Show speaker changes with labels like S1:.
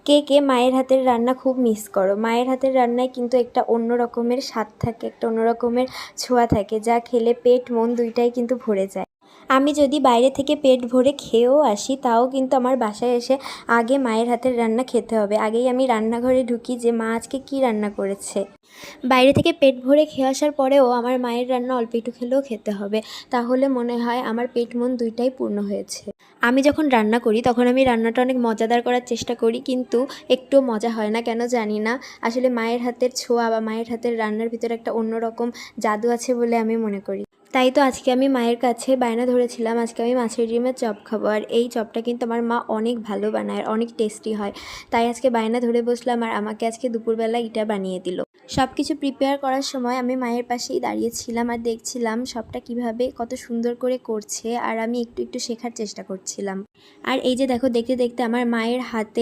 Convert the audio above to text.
S1: কে কে মায়ের হাতের রান্না খুব মিস করো? মায়ের হাতের রান্নায় কিন্তু একটা অন্য রকমের স্বাদ থাকে, একটা অন্য রকমের ছোঁয়া থাকে, যা খেলে পেট মন দুইটাই কিন্তু ভরে যায়। আমি যদি বাইরে থেকে পেট ভরে খেয়েও আসি, তাও কিন্তু আমার বাসায় এসে আগে মায়ের হাতের রান্না খেতে হবে। আগেই আমি রান্নাঘরে ঢুকি যে মা আজকে কী রান্না করেছে। বাইরে থেকে পেট ভরে খেয়ে আসার পরেও আমার মায়ের রান্না অল্প একটু খেলেও খেতে হবে, তাহলে মনে হয় আমার পেট মন দুইটাই পূর্ণ হয়েছে। আমি যখন রান্না করি তখন আমি রান্নাটা অনেক মজাদার করার চেষ্টা করি, কিন্তু একটু মজা হয় না, কেন জানি না। আসলে মায়ের হাতের ছোঁয়া বা মায়ের হাতের রান্নার ভিতরে একটা অন্যরকম জাদু আছে বলে আমি মনে করি। তাই তো আজকে আমি মায়ের কাছে বায়না ধরেছিলাম, আজকে আমি মাছের ডিমের চপ খাবো। আর এই চপটা কিন্তু আমার মা অনেক ভালো বানায় আর অনেক টেস্টি হয়। তাই আজকে বায়না ধরে বসলাম আর আমাকে আজকে দুপুরবেলা এটা বানিয়ে দিল। সব কিছু প্রিপেয়ার করার সময় আমি মায়ের পাশেই দাঁড়িয়েছিলাম আর দেখছিলাম সবটা কিভাবে কত সুন্দর করে করছে, আর আমি একটু একটু শেখার চেষ্টা করছিলাম। আর এই যে দেখো, দেখতে দেখতে আমার মায়ের হাতে